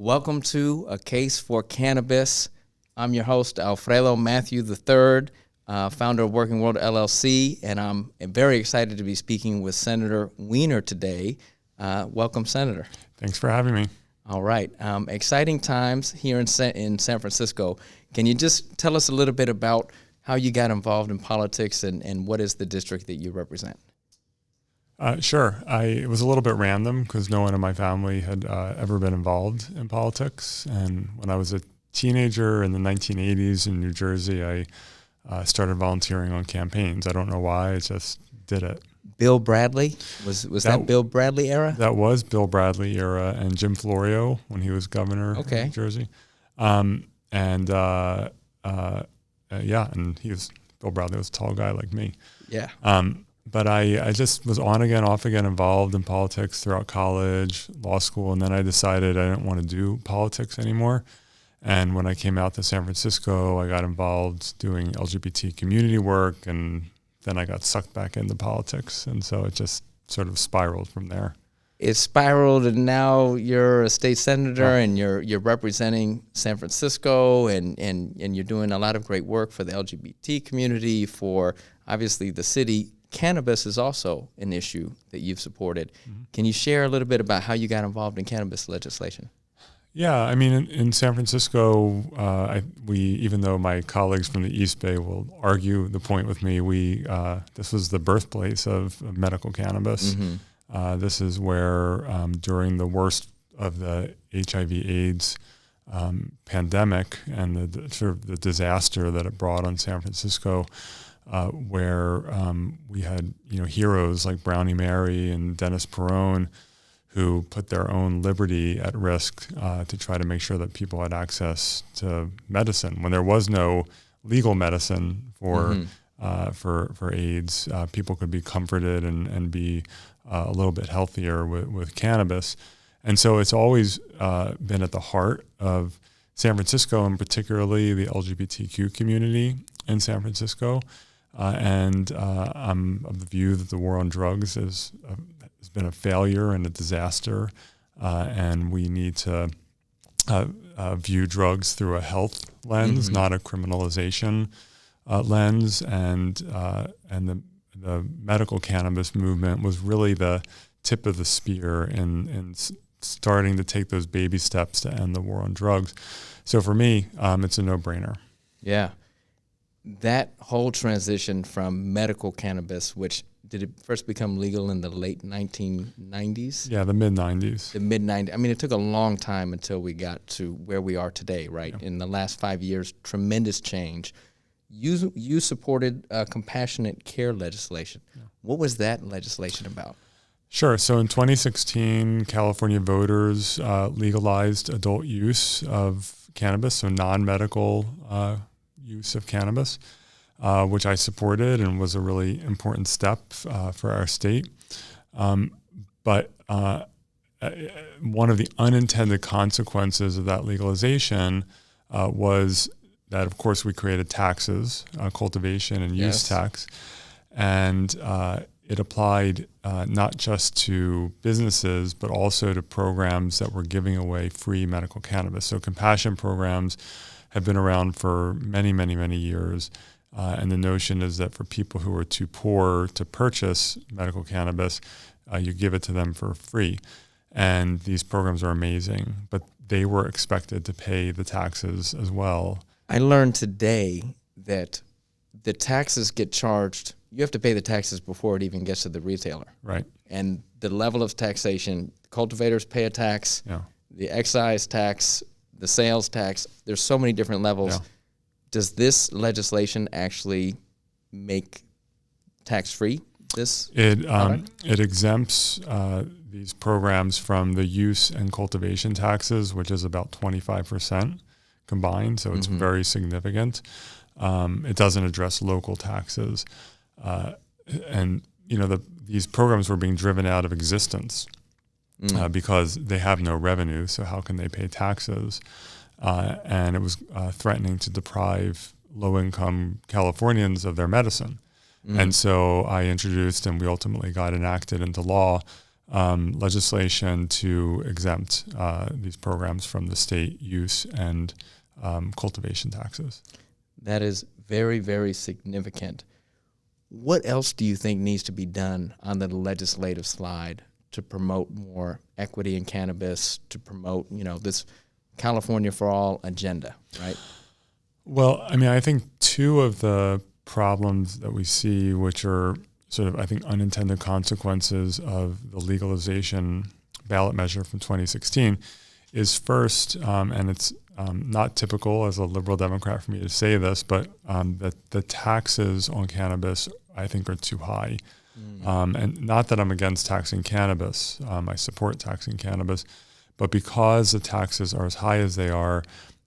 Welcome to A Case for Cannabis. I'm your host, Alfredo Matthew III, founder of Working World LLC, and I'm very excited to be speaking with Senator Wiener today. Welcome, Senator. Thanks for having me. All right. Exciting times here in San Francisco. Can you just tell us a little bit about how you got involved in politics and what is the district that you represent? Sure. It was a little bit random because no one in my family had ever been involved in politics. And when I was a teenager in the 1980s in New Jersey, I started volunteering on campaigns. I don't know why, I just did it. Bill Bradley? Was that Bill Bradley era? That was Bill Bradley era, and Jim Florio when he was governor of New Jersey. And Bill Bradley was a tall guy like me. Yeah. But I just was on again, off again, involved in politics throughout college, law school, and then I decided I didn't want to do politics anymore. And when I came out to San Francisco, I got involved doing LGBT community work, and then I got sucked back into politics. And so it just sort of spiraled from there. It spiraled, and now you're a state senator, and you're representing San Francisco, and you're doing a lot of great work for the LGBT community, for obviously the city. Cannabis is also an issue that you've supported. Mm-hmm. Can you share a little bit about how you got involved in cannabis legislation? Yeah, I mean, in San Francisco, we even though my colleagues from the East Bay will argue the point with me, this was the birthplace of medical cannabis. Mm-hmm. This is where during the worst of the HIV/AIDS pandemic and the disaster that it brought on San Francisco, where we had heroes like Brownie Mary and Dennis Perone, who put their own liberty at risk to try to make sure that people had access to medicine when there was no legal medicine for AIDS. People could be comforted and be a little bit healthier with cannabis, and so it's always been at the heart of San Francisco, and particularly the LGBTQ community in San Francisco. And I'm of the view that the war on drugs has been a failure and a disaster, and we need to view drugs through a health lens, not a criminalization lens. And the medical cannabis movement was really the tip of the spear in starting to take those baby steps to end the war on drugs. So for me, it's a no-brainer. Yeah. That whole transition from medical cannabis, which did it first become legal in the late 1990s? Yeah, the mid-90s. The mid-90s. I mean, it took a long time until we got to where we are today, right? Yeah. In the last 5 years, tremendous change. You supported compassionate care legislation. Yeah. What was that legislation about? Sure. So in 2016, California voters legalized adult use of cannabis, so non-medical use of cannabis, which I supported and was a really important step for our state. But one of the unintended consequences of that legalization was that, of course, we created taxes, cultivation and use tax, and it applied not just to businesses, but also to programs that were giving away free medical cannabis. So compassion programs have been around for many, many, many years. And the notion is that for people who are too poor to purchase medical cannabis, you give it to them for free. And these programs are amazing, but they were expected to pay the taxes as well. I learned today that the taxes get charged. You have to pay the taxes before it even gets to the retailer. Right. And the level of taxation, cultivators pay a tax, the excise tax, the sales tax, there's so many different levels. Yeah. Does this legislation actually make tax-free this? It exempts these programs from the use and cultivation taxes, which is about 25% combined, so it's very significant. It doesn't address local taxes. And these programs were being driven out of existence because they have no revenue, so how can they pay taxes? And it was threatening to deprive low-income Californians of their medicine. And so I introduced, and we ultimately got enacted into law, legislation to exempt these programs from the state use and cultivation taxes. That is very, very significant. What else do you think needs to be done on the legislative slide to promote more equity in cannabis, to promote, this California for All agenda, right? Well, I mean, I think two of the problems that we see, which are sort of, I think, unintended consequences of the legalization ballot measure from 2016, is first, and it's not typical as a liberal Democrat for me to say this, but that the taxes on cannabis, I think, are too high. And not that I'm against taxing cannabis. I support taxing cannabis. But because the taxes are as high as they are,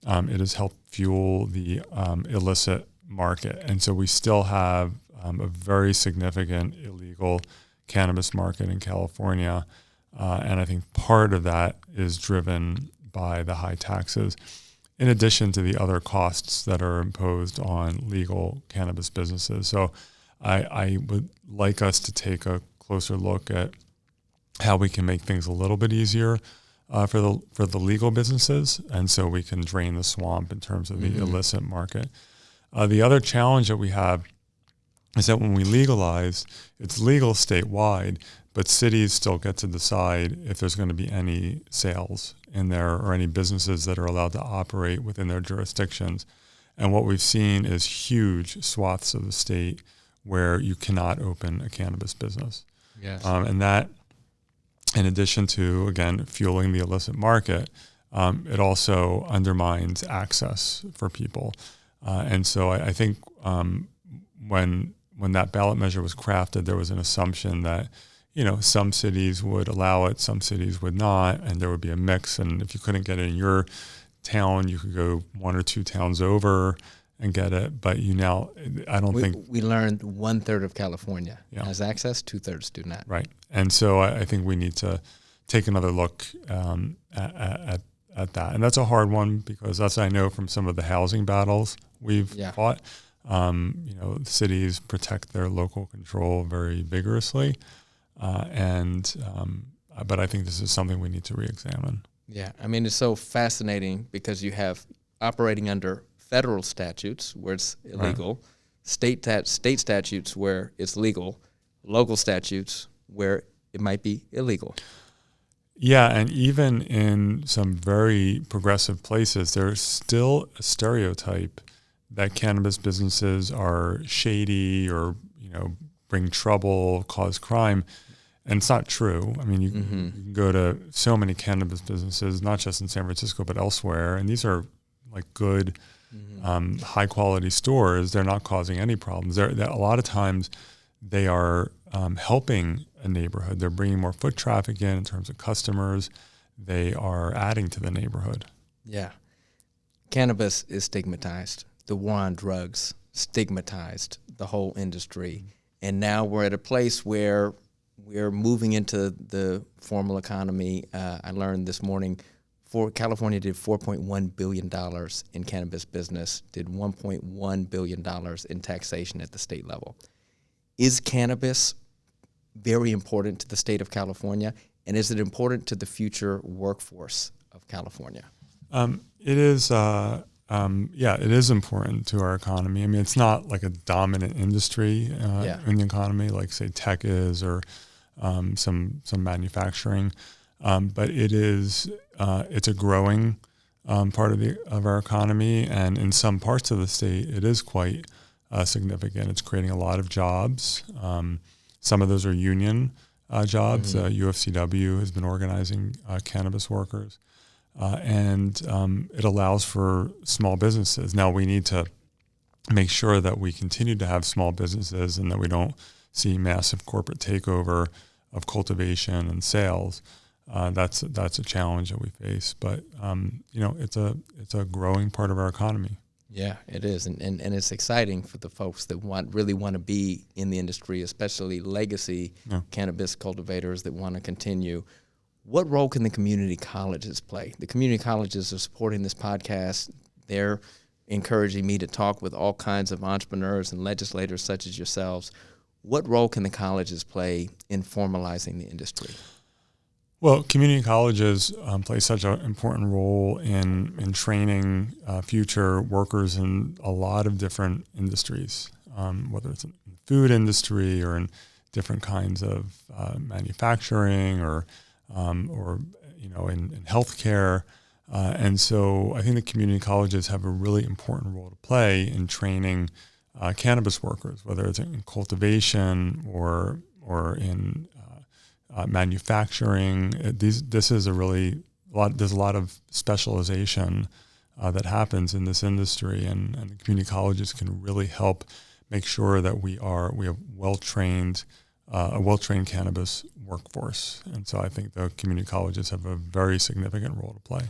it has helped fuel the illicit market. And so we still have a very significant illegal cannabis market in California. And I think part of that is driven by the high taxes, in addition to the other costs that are imposed on legal cannabis businesses. So I would like us to take a closer look at how we can make things a little bit easier for the legal businesses, and so we can drain the swamp in terms of the illicit market. The other challenge that we have is that when we legalize, it's legal statewide, but cities still get to decide if there's going to be any sales in there or any businesses that are allowed to operate within their jurisdictions. And what we've seen is huge swaths of the state where you cannot open a cannabis business. Yes. And that, in addition to, again, fueling the illicit market, it also undermines access for people. And so I think when that ballot measure was crafted, there was an assumption that, some cities would allow it, some cities would not, and there would be a mix. And if you couldn't get it in your town, you could go one or two towns over and get it. But I don't think... We learned 1/3 of California has access, 2/3 do not. Right. And so I think we need to take another look at that. And that's a hard one because, as I know from some of the housing battles we've fought, cities protect their local control very vigorously. But I think this is something we need to reexamine. Yeah. I mean, it's so fascinating because you have operating under federal statutes where it's illegal, right. state statutes where it's legal, local statutes where it might be illegal. Yeah, and even in some very progressive places, there's still a stereotype that cannabis businesses are shady or, bring trouble, cause crime. And it's not true. I mean, you can go to so many cannabis businesses, not just in San Francisco, but elsewhere. And these are like good, high quality stores. They're not causing any problems. A lot of times they are helping a neighborhood. They're bringing more foot traffic in terms of customers. They are adding to the neighborhood. Yeah. Cannabis is stigmatized. The war on drugs stigmatized the whole industry. And now we're at a place where we're moving into the formal economy. I learned this morning California did $4.1 billion in cannabis business, did $1.1 billion in taxation at the state level. Is cannabis very important to the state of California, and is it important to the future workforce of California? It is. It is important to our economy. I mean, it's not like a dominant industry in the economy, like say tech is, or some manufacturing, but it is. It's a growing part of our economy, and in some parts of the state, it is quite significant. It's creating a lot of jobs. Some of those are union jobs. UFCW has been organizing cannabis workers, and it allows for small businesses. Now we need to make sure that we continue to have small businesses and that we don't see massive corporate takeover of cultivation and sales. That's a challenge that we face, but it's a growing part of our economy. Yeah, it is, and it's exciting for the folks that really want to be in the industry, especially legacy cannabis cultivators that want to continue. What role can the community colleges play? The community colleges are supporting this podcast. They're encouraging me to talk with all kinds of entrepreneurs and legislators such as yourselves. What role can the colleges play in formalizing the industry? Well, community colleges play such an important role in training future workers in a lot of different industries, whether it's in the food industry or in different kinds of manufacturing or in healthcare. And so I think the community colleges have a really important role to play in training cannabis workers, whether it's in cultivation or in manufacturing. This is there's a lot of specialization that happens in this industry, and the community colleges can really help make sure that we have a well-trained cannabis workforce. And so I think the community colleges have a very significant role to play.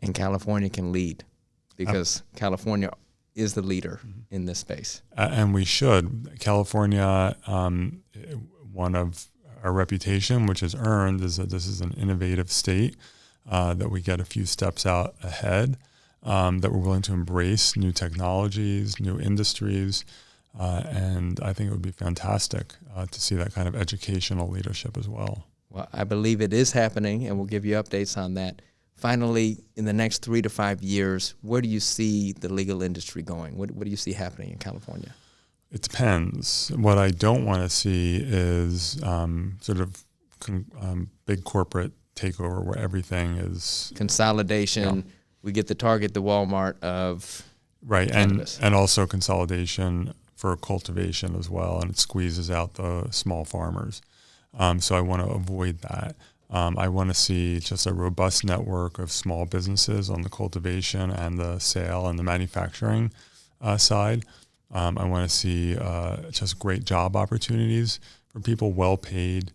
And California can lead, because California is the leader in this space. And we should. California, one of our reputation, which is earned, is that this is an innovative state, that we get a few steps out ahead, that we're willing to embrace new technologies, new industries, and I think it would be fantastic to see that kind of educational leadership as well. Well, I believe it is happening, and we'll give you updates on that. Finally, in the next 3 to 5 years, where do you see the legal industry going? What do you see happening in California? It depends. What I don't want to see is big corporate takeover where everything is consolidation. Yeah. We get the Target, the Walmart of cannabis. and also consolidation for cultivation as well, and it squeezes out the small farmers. So I want to avoid that. I want to see just a robust network of small businesses on the cultivation and the sale and the manufacturing side. I want to see just great job opportunities for people, well-paid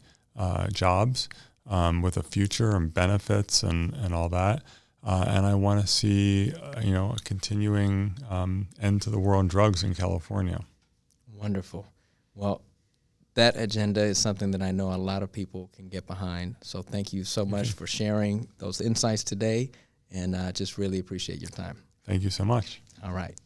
jobs with a future and benefits and all that. And I want to see a continuing end to the war on drugs in California. Wonderful. Well, that agenda is something that I know a lot of people can get behind. So thank you so much for sharing those insights today, and I just really appreciate your time. Thank you so much. All right.